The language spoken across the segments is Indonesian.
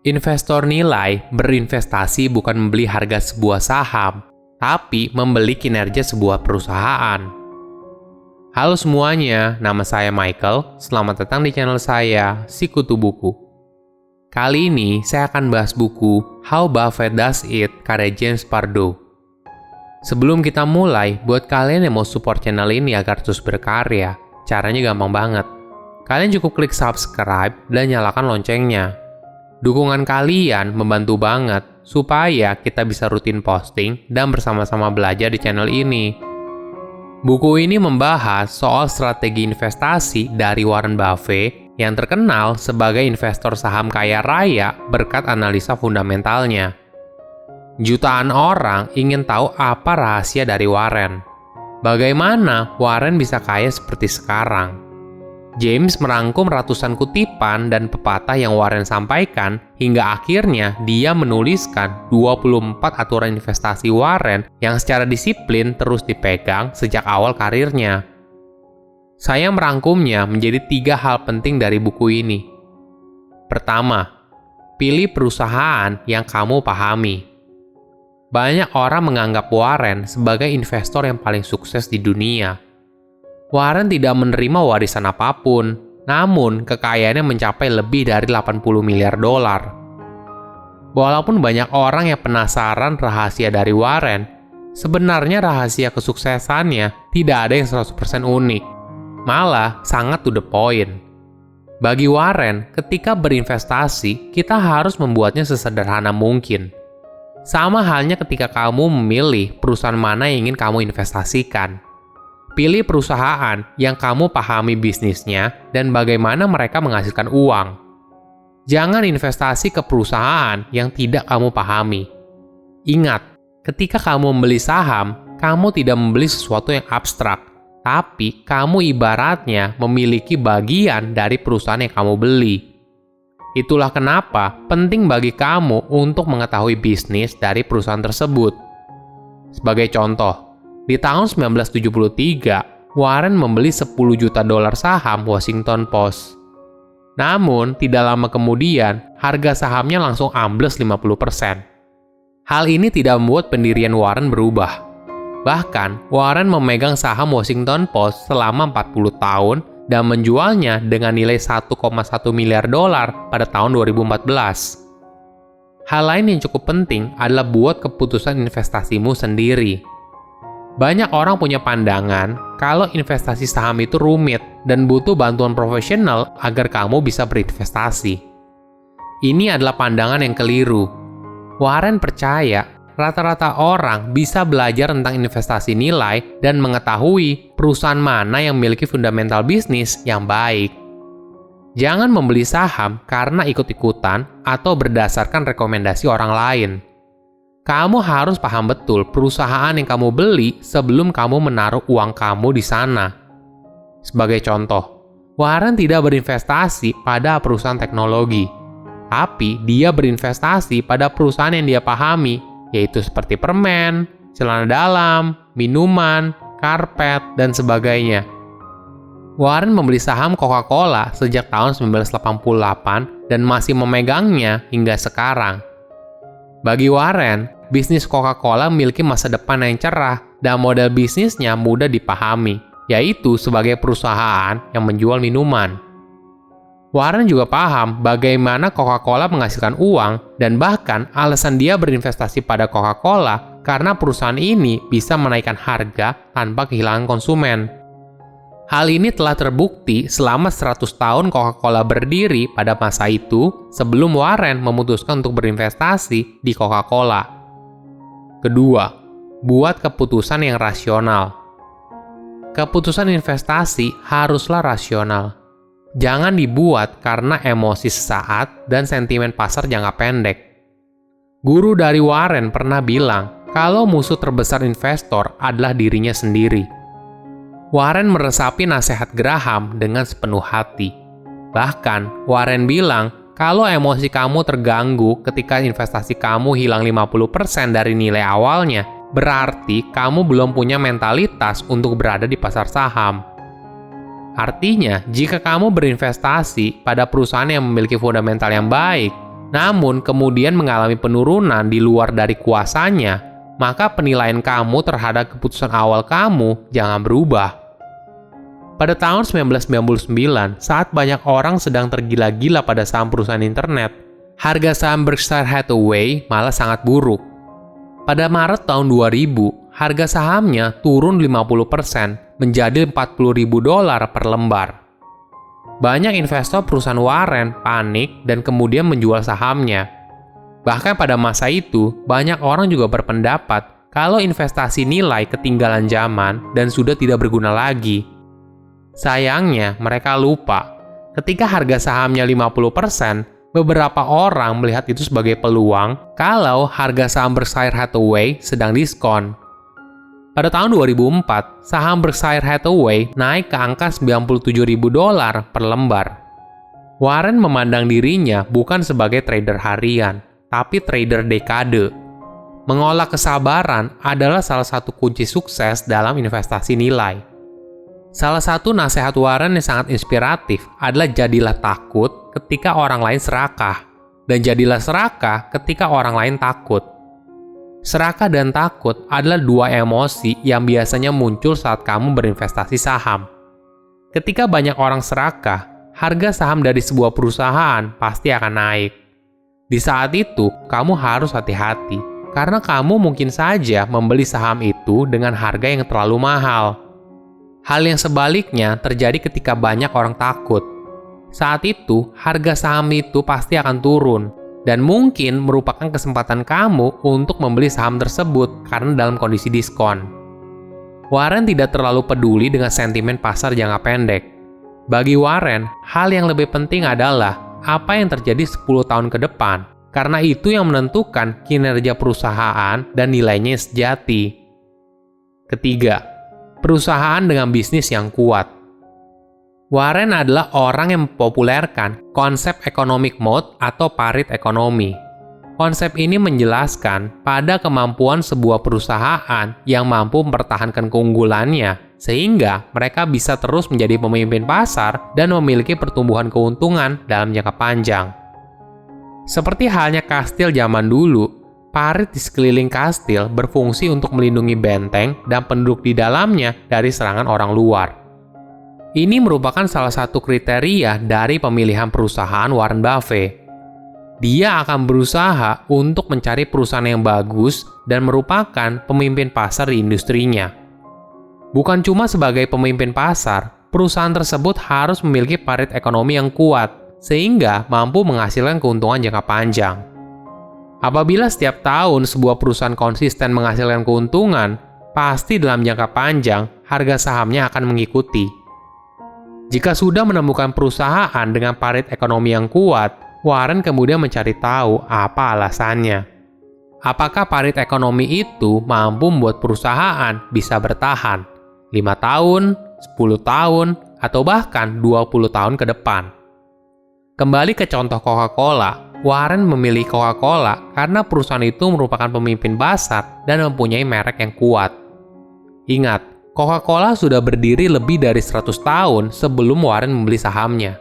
Investor nilai berinvestasi bukan membeli harga sebuah saham, tapi membeli kinerja sebuah perusahaan. Halo semuanya, nama saya Michael. Selamat datang di channel saya, Sikutu Buku. Kali ini saya akan bahas buku How Buffett Does It, karya James Pardoe. Sebelum kita mulai, buat kalian yang mau support channel ini agar terus berkarya, caranya gampang banget. Kalian cukup klik subscribe dan nyalakan loncengnya. Dukungan kalian membantu banget supaya kita bisa rutin posting dan bersama-sama belajar di channel ini. Buku ini membahas soal strategi investasi dari Warren Buffett yang terkenal sebagai investor saham kaya raya berkat analisa fundamentalnya. Jutaan orang ingin tahu apa rahasia dari Warren. Bagaimana Warren bisa kaya seperti sekarang? James merangkum ratusan kutipan dan pepatah yang Warren sampaikan hingga akhirnya dia menuliskan 24 aturan investasi Warren yang secara disiplin terus dipegang sejak awal karirnya. Saya merangkumnya menjadi 3 hal penting dari buku ini. Pertama, pilih perusahaan yang kamu pahami. Banyak orang menganggap Warren sebagai investor yang paling sukses di dunia. Warren tidak menerima warisan apapun, namun kekayaannya mencapai lebih dari 80 miliar dolar. Walaupun banyak orang yang penasaran rahasia dari Warren, sebenarnya rahasia kesuksesannya tidak ada yang 100% unik, malah sangat to the point. Bagi Warren, ketika berinvestasi, kita harus membuatnya sesederhana mungkin. Sama halnya ketika kamu memilih perusahaan mana yang ingin kamu investasikan. Pilih perusahaan yang kamu pahami bisnisnya dan bagaimana mereka menghasilkan uang. Jangan investasi ke perusahaan yang tidak kamu pahami. Ingat, ketika kamu membeli saham, kamu tidak membeli sesuatu yang abstrak, tapi kamu ibaratnya memiliki bagian dari perusahaan yang kamu beli. Itulah kenapa penting bagi kamu untuk mengetahui bisnis dari perusahaan tersebut. Sebagai contoh, di tahun 1973, Warren membeli 10 juta dolar saham Washington Post. Namun, tidak lama kemudian, harga sahamnya langsung ambles 50%. Hal ini tidak membuat pendirian Warren berubah. Bahkan, Warren memegang saham Washington Post selama 40 tahun dan menjualnya dengan nilai 1,1 miliar dolar pada tahun 2014. Hal lain yang cukup penting adalah buat keputusan investasimu sendiri. Banyak orang punya pandangan kalau investasi saham itu rumit dan butuh bantuan profesional agar kamu bisa berinvestasi. Ini adalah pandangan yang keliru. Warren percaya rata-rata orang bisa belajar tentang investasi nilai dan mengetahui perusahaan mana yang memiliki fundamental bisnis yang baik. Jangan membeli saham karena ikut-ikutan atau berdasarkan rekomendasi orang lain. Kamu harus paham betul perusahaan yang kamu beli sebelum kamu menaruh uang kamu di sana. Sebagai contoh, Warren tidak berinvestasi pada perusahaan teknologi, tapi dia berinvestasi pada perusahaan yang dia pahami, yaitu seperti permen, celana dalam, minuman, karpet, dan sebagainya. Warren membeli saham Coca-Cola sejak tahun 1988 dan masih memegangnya hingga sekarang. Bagi Warren, bisnis Coca-Cola memiliki masa depan yang cerah dan model bisnisnya mudah dipahami, yaitu sebagai perusahaan yang menjual minuman. Warren juga paham bagaimana Coca-Cola menghasilkan uang dan bahkan alasan dia berinvestasi pada Coca-Cola karena perusahaan ini bisa menaikkan harga tanpa kehilangan konsumen. Hal ini telah terbukti selama 100 tahun Coca-Cola berdiri pada masa itu sebelum Warren memutuskan untuk berinvestasi di Coca-Cola. Kedua, buat keputusan yang rasional. Keputusan investasi haruslah rasional. Jangan dibuat karena emosi sesaat dan sentimen pasar jangka pendek. Guru dari Warren pernah bilang kalau musuh terbesar investor adalah dirinya sendiri. Warren meresapi nasihat Graham dengan sepenuh hati. Bahkan, Warren bilang kalau emosi kamu terganggu ketika investasi kamu hilang 50% dari nilai awalnya, berarti kamu belum punya mentalitas untuk berada di pasar saham. Artinya, jika kamu berinvestasi pada perusahaan yang memiliki fundamental yang baik, namun kemudian mengalami penurunan di luar dari kuasanya, maka penilaian kamu terhadap keputusan awal kamu jangan berubah. Pada tahun 1999, saat banyak orang sedang tergila-gila pada saham perusahaan internet, harga saham Berkshire Hathaway malah sangat buruk. Pada Maret tahun 2000, harga sahamnya turun 50% menjadi $40.000 per lembar. Banyak investor perusahaan Warren panik dan kemudian menjual sahamnya. Bahkan pada masa itu, banyak orang juga berpendapat kalau investasi nilai ketinggalan zaman dan sudah tidak berguna lagi. Sayangnya, mereka lupa. Ketika harga sahamnya 50%, beberapa orang melihat itu sebagai peluang kalau harga saham Berkshire Hathaway sedang diskon. Pada tahun 2004, saham Berkshire Hathaway naik ke angka $97.000 per lembar. Warren memandang dirinya bukan sebagai trader harian, tapi trader dekade. Mengolah kesabaran adalah salah satu kunci sukses dalam investasi nilai. Salah satu nasihat Warren yang sangat inspiratif adalah jadilah takut ketika orang lain serakah, dan jadilah serakah ketika orang lain takut. Serakah dan takut adalah dua emosi yang biasanya muncul saat kamu berinvestasi saham. Ketika banyak orang serakah, harga saham dari sebuah perusahaan pasti akan naik. Di saat itu, kamu harus hati-hati, karena kamu mungkin saja membeli saham itu dengan harga yang terlalu mahal. Hal yang sebaliknya terjadi ketika banyak orang takut. Saat itu, harga saham itu pasti akan turun, dan mungkin merupakan kesempatan kamu untuk membeli saham tersebut karena dalam kondisi diskon. Warren tidak terlalu peduli dengan sentimen pasar jangka pendek. Bagi Warren, hal yang lebih penting adalah apa yang terjadi 10 tahun ke depan, karena itu yang menentukan kinerja perusahaan dan nilainya sejati. Ketiga, perusahaan dengan bisnis yang kuat. Warren adalah orang yang mempopulerkan konsep economic mode atau parit ekonomi. Konsep ini menjelaskan pada kemampuan sebuah perusahaan yang mampu mempertahankan keunggulannya, sehingga mereka bisa terus menjadi pemimpin pasar dan memiliki pertumbuhan keuntungan dalam jangka panjang. Seperti halnya kastil zaman dulu, parit di sekeliling kastil berfungsi untuk melindungi benteng dan penduduk di dalamnya dari serangan orang luar. Ini merupakan salah satu kriteria dari pemilihan perusahaan Warren Buffett. Dia akan berusaha untuk mencari perusahaan yang bagus dan merupakan pemimpin pasar di industrinya. Bukan cuma sebagai pemimpin pasar, perusahaan tersebut harus memiliki parit ekonomi yang kuat, sehingga mampu menghasilkan keuntungan jangka panjang. Apabila setiap tahun sebuah perusahaan konsisten menghasilkan keuntungan, pasti dalam jangka panjang harga sahamnya akan mengikuti. Jika sudah menemukan perusahaan dengan parit ekonomi yang kuat, Warren kemudian mencari tahu apa alasannya. Apakah parit ekonomi itu mampu membuat perusahaan bisa bertahan 5 tahun, 10 tahun, atau bahkan 20 tahun ke depan? Kembali ke contoh Coca-Cola, Warren memilih Coca-Cola karena perusahaan itu merupakan pemimpin pasar dan mempunyai merek yang kuat. Ingat, Coca-Cola sudah berdiri lebih dari 100 tahun sebelum Warren membeli sahamnya.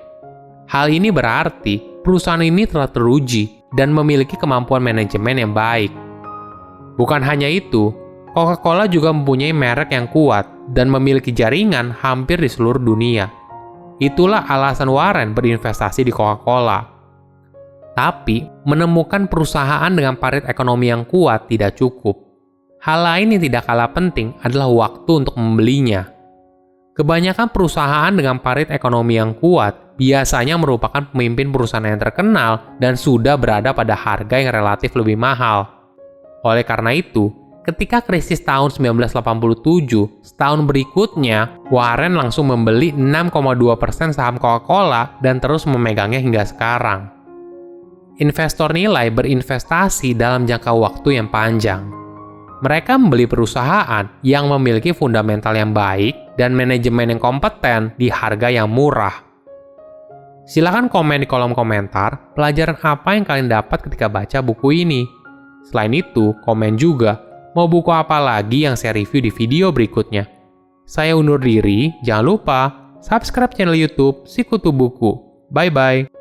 Hal ini berarti perusahaan ini telah teruji dan memiliki kemampuan manajemen yang baik. Bukan hanya itu, Coca-Cola juga mempunyai merek yang kuat dan memiliki jaringan hampir di seluruh dunia. Itulah alasan Warren berinvestasi di Coca-Cola. Tapi, menemukan perusahaan dengan parit ekonomi yang kuat tidak cukup. Hal lain yang tidak kalah penting adalah waktu untuk membelinya. Kebanyakan perusahaan dengan parit ekonomi yang kuat biasanya merupakan pemimpin perusahaan yang terkenal dan sudah berada pada harga yang relatif lebih mahal. Oleh karena itu, ketika krisis tahun 1987, setahun berikutnya, Warren langsung membeli 6,2% saham Coca-Cola dan terus memegangnya hingga sekarang. Investor nilai berinvestasi dalam jangka waktu yang panjang. Mereka membeli perusahaan yang memiliki fundamental yang baik dan manajemen yang kompeten di harga yang murah. Silahkan komen di kolom komentar pelajaran apa yang kalian dapat ketika baca buku ini. Selain itu, komen juga mau buku apa lagi yang saya review di video berikutnya. Saya undur diri, jangan lupa subscribe channel YouTube Sikutu Buku. Bye-bye.